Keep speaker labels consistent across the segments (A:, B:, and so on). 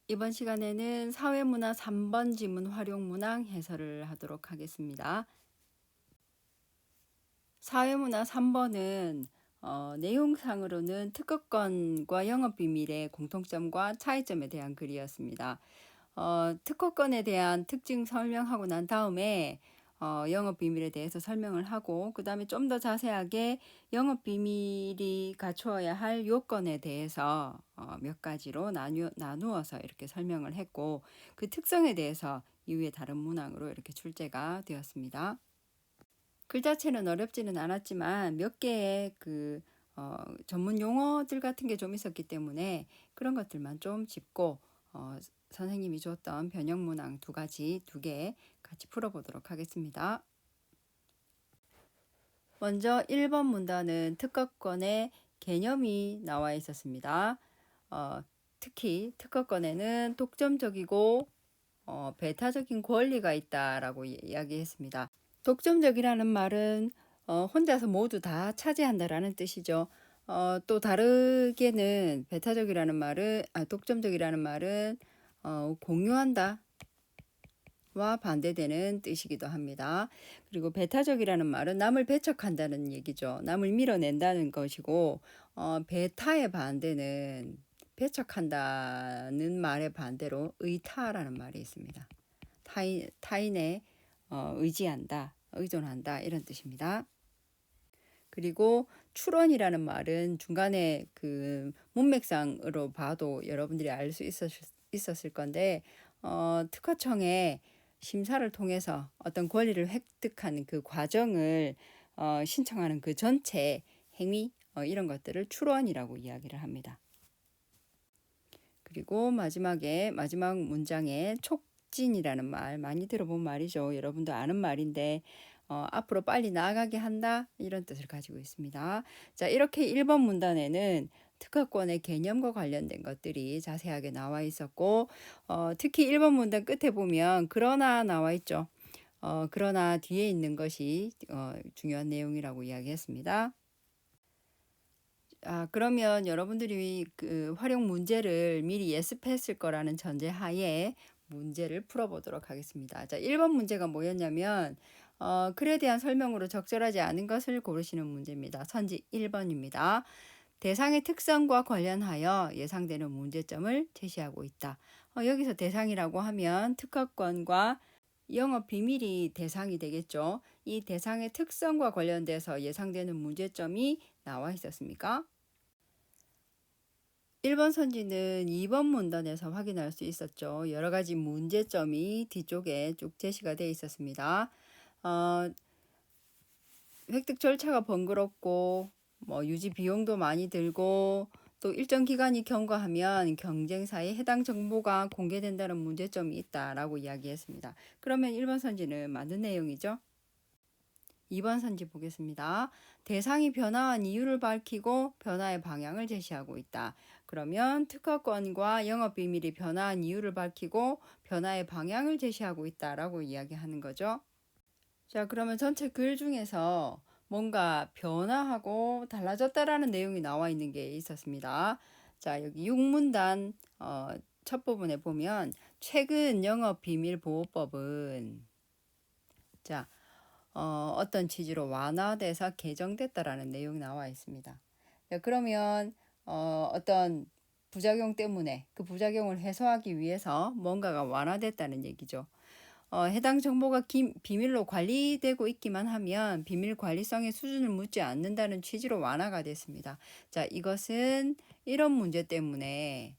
A: 이번 시간에는 사회문화 3번 지문 활용문항 해설을 하도록 하겠습니다. 사회문화 3번은 내용상으로는 특허권과 영업비밀의 공통점과 차이점에 대한 글이었습니다. 특허권에 대한 특징 설명하고 난 다음에 영업비밀에 대해서 설명을 하고 그 다음에 좀 더 자세하게 영업비밀이 갖추어야 할 요건에 대해서 몇 가지로 나누어서 이렇게 설명을 했고 그 특성에 대해서 이후에 다른 문항으로 이렇게 출제가 되었습니다. 글 자체는 어렵지는 않았지만 몇 개의 전문 용어들 같은 게 좀 있었기 때문에 그런 것들만 좀 짚고 선생님이 줬던 변형 문항 두 개 같이 풀어보도록 하겠습니다. 먼저 1번 문단은 특허권의 개념이 나와 있었습니다. 특히 특허권에는 독점적이고 배타적인 권리가 있다라고 이야기했습니다. 독점적이라는 말은 혼자서 모두 다 차지한다라는 뜻이죠. 또 다르게는 독점적이라는 말은 공유한다 와 반대되는 뜻이기도 합니다. 그리고 배타적이라는 말은 남을 배척한다는 얘기죠. 남을 밀어낸다는 것이고 배타의 반대는 배척한다는 말의 반대로 의타라는 말이 있습니다. 타인에 의지한다, 의존한다 이런 뜻입니다. 그리고 출원이라는 말은 중간에 그 문맥상으로 봐도 여러분들이 알 수 있었을 건데 특허청에 심사를 통해서 어떤 권리를 획득하는 그 과정을 신청하는 그 전체 행위 이런 것들을 출원이라고 이야기를 합니다. 그리고 마지막 문장에 촉진이라는 말 많이 들어본 말이죠. 여러분도 아는 말인데 앞으로 빨리 나아가게 한다 이런 뜻을 가지고 있습니다. 자, 이렇게 1번 문단에는 특허권의 개념과 관련된 것들이 자세하게 나와 있었고 특히 1번 문단 끝에 보면 그러나 나와 있죠. 그러나 뒤에 있는 것이 중요한 내용이라고 이야기했습니다. 그러면 여러분들이 그 활용 문제를 미리 예습했을 거라는 전제 하에 문제를 풀어보도록 하겠습니다. 자, 1번 문제가 뭐였냐면 글에 대한 설명으로 적절하지 않은 것을 고르시는 문제입니다. 선지 1번입니다. 대상의 특성과 관련하여 예상되는 문제점을 제시하고 있다. 여기서 대상이라고 하면 특허권과 영업 비밀이 대상이 되겠죠. 이 대상의 특성과 관련돼서 예상되는 문제점이 나와 있었습니까? 1번 선지는 2번 문단에서 확인할 수 있었죠. 여러 가지 문제점이 뒤쪽에 쭉 제시가 되어 있었습니다. 획득 절차가 번거롭고 유지 비용도 많이 들고 또 일정 기간이 경과하면 경쟁사에 해당 정보가 공개된다는 문제점이 있다라고 이야기했습니다. 그러면 1번 선지는 맞는 내용이죠? 2번 선지 보겠습니다. 대상이 변화한 이유를 밝히고 변화의 방향을 제시하고 있다. 그러면 특허권과 영업비밀이 변화한 이유를 밝히고 변화의 방향을 제시하고 있다라고 이야기하는 거죠. 자, 그러면 전체 글 중에서 뭔가 변화하고 달라졌다라는 내용이 나와 있는 게 있었습니다. 자, 여기 6문단 첫 부분에 보면 최근 영업비밀보호법은 자, 어떤 취지로 완화돼서 개정됐다라는 내용이 나와 있습니다. 자, 그러면 어떤 부작용 때문에 그 부작용을 해소하기 위해서 뭔가가 완화됐다는 얘기죠. 해당 정보가 비밀로 관리되고 있기만 하면 비밀 관리성의 수준을 묻지 않는다는 취지로 완화가 됐습니다. 자, 이것은 이런 문제 때문에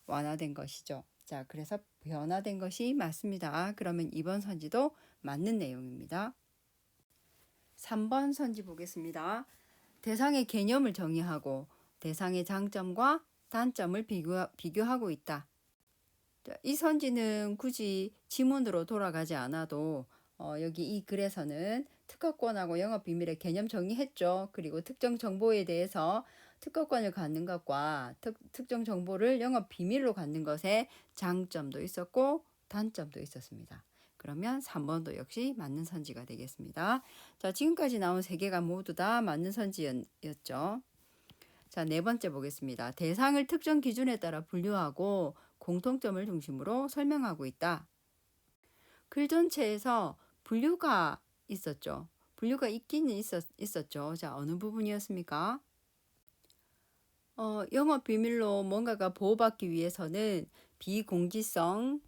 A: 완화된 것이죠. 자, 그래서 변화된 것이 맞습니다. 그러면 2번 선지도 맞는 내용입니다. 3번 선지 보겠습니다. 대상의 개념을 정의하고 대상의 장점과 단점을 비교하고 있다. 이 선지는 굳이 지문으로 돌아가지 않아도 여기 이 글에서는 특허권하고 영업비밀의 개념 정의했죠. 그리고 특정 정보에 대해서 특허권을 갖는 것과 특정 정보를 영업비밀로 갖는 것에 장점도 있었고 단점도 있었습니다. 그러면 3번도 역시 맞는 선지가 되겠습니다. 자, 지금까지 나온 3개가 모두 다 맞는 선지였죠. 자, 네 번째 보겠습니다. 대상을 특정 기준에 따라 분류하고 공통점을 중심으로 설명하고 있다. 글 전체에서 분류가 있었죠. 분류가 있기는 있었죠. 자, 어느 부분이었습니까? 영업 비밀로 뭔가가 보호받기 위해서는 비공지성,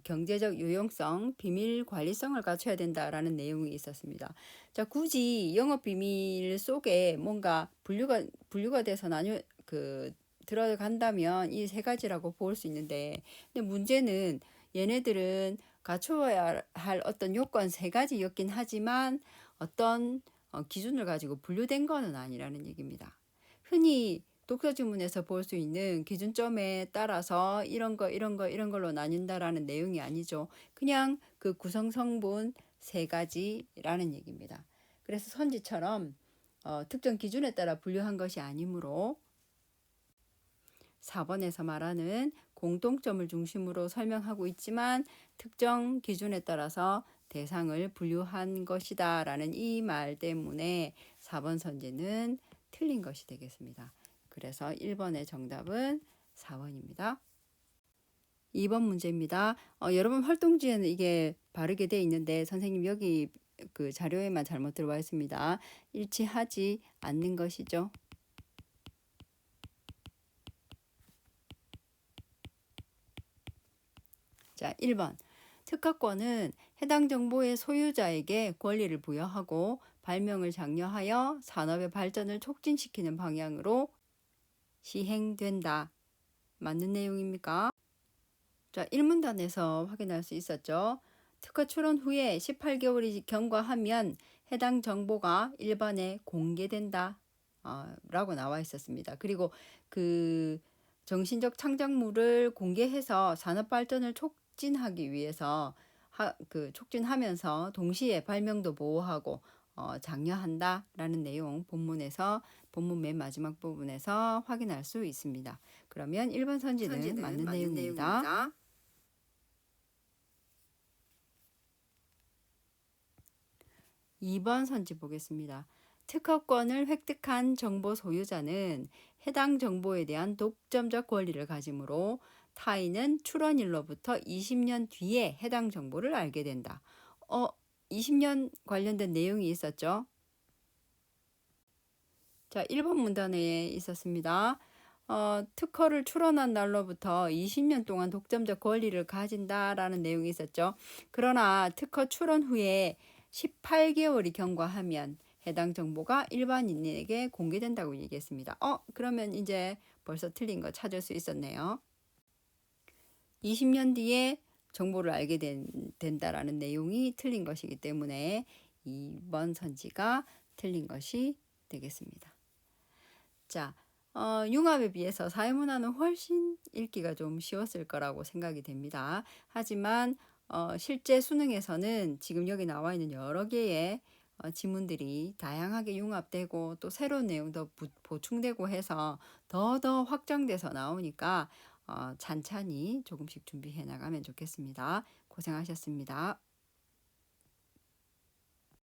A: 경제적 유용성, 비밀 관리성을 갖춰야 된다라는 내용이 있었습니다. 자, 굳이 영업 비밀 속에 뭔가 분류가 돼서 들어간다면 이 세 가지라고 볼 수 있는데, 근데 문제는 얘네들은 갖춰야 할 어떤 요건 세 가지였긴 하지만 어떤 기준을 가지고 분류된 거는 아니라는 얘기입니다. 흔히 독서 지문에서 볼 수 있는 기준점에 따라서 이런 걸로 나뉜다라는 내용이 아니죠. 그냥 그 구성 성분 세 가지라는 얘기입니다. 그래서 선지처럼 특정 기준에 따라 분류한 것이 아니므로 4번에서 말하는 공통점을 중심으로 설명하고 있지만 특정 기준에 따라서 대상을 분류한 것이다 라는 이 말 때문에 4번 선지는 틀린 것이 되겠습니다. 그래서 1번의 정답은 4번입니다. 2번 문제입니다. 여러분 활동지에는 이게 바르게 되어 있는데 선생님 여기 그 자료에만 잘못 들어와 있습니다. 일치하지 않는 것이죠. 자, 1번. 특허권은 해당 정보의 소유자에게 권리를 부여하고 발명을 장려하여 산업의 발전을 촉진시키는 방향으로 시행된다. 맞는 내용입니까? 자, 1문단에서 확인할 수 있었죠. 특허 출원 후에 18개월이 경과하면 해당 정보가 일반에 공개된다. 라고 나와 있었습니다. 그리고 그 정신적 창작물을 공개해서 산업 발전을 촉진하기 위해서 촉진하면서 동시에 발명도 보호하고 장려한다라는 내용 본문 맨 마지막 부분에서 확인할 수 있습니다. 그러면 1번 선지는 맞는 내용입니다. 2번 선지 보겠습니다. 특허권을 획득한 정보 소유자는 해당 정보에 대한 독점적 권리를 가지므로 타인은 출원일로부터 20년 뒤에 해당 정보를 알게 된다. 20년 관련된 내용이 있었죠. 자, 1번 문단에 있었습니다. 특허를 출원한 날로부터 20년 동안 독점적 권리를 가진다라는 내용이 있었죠. 그러나 특허 출원 후에 18개월이 경과하면 해당 정보가 일반인에게 공개된다고 얘기했습니다. 그러면 이제 벌써 틀린 거 찾을 수 있었네요. 20년 뒤에 정보를 알게 된다라는 내용이 틀린 것이기 때문에 2번 선지가 틀린 것이 되겠습니다. 자, 융합에 비해서 사회문화는 훨씬 읽기가 좀 쉬웠을 거라고 생각이 됩니다. 하지만 실제 수능에서는 지금 여기 나와 있는 여러 개의 지문들이 다양하게 융합되고 또 새로운 내용도 보충되고 해서 더 확장돼서 나오니까 찬찬히 조금씩 준비해 나가면 좋겠습니다. 고생하셨습니다.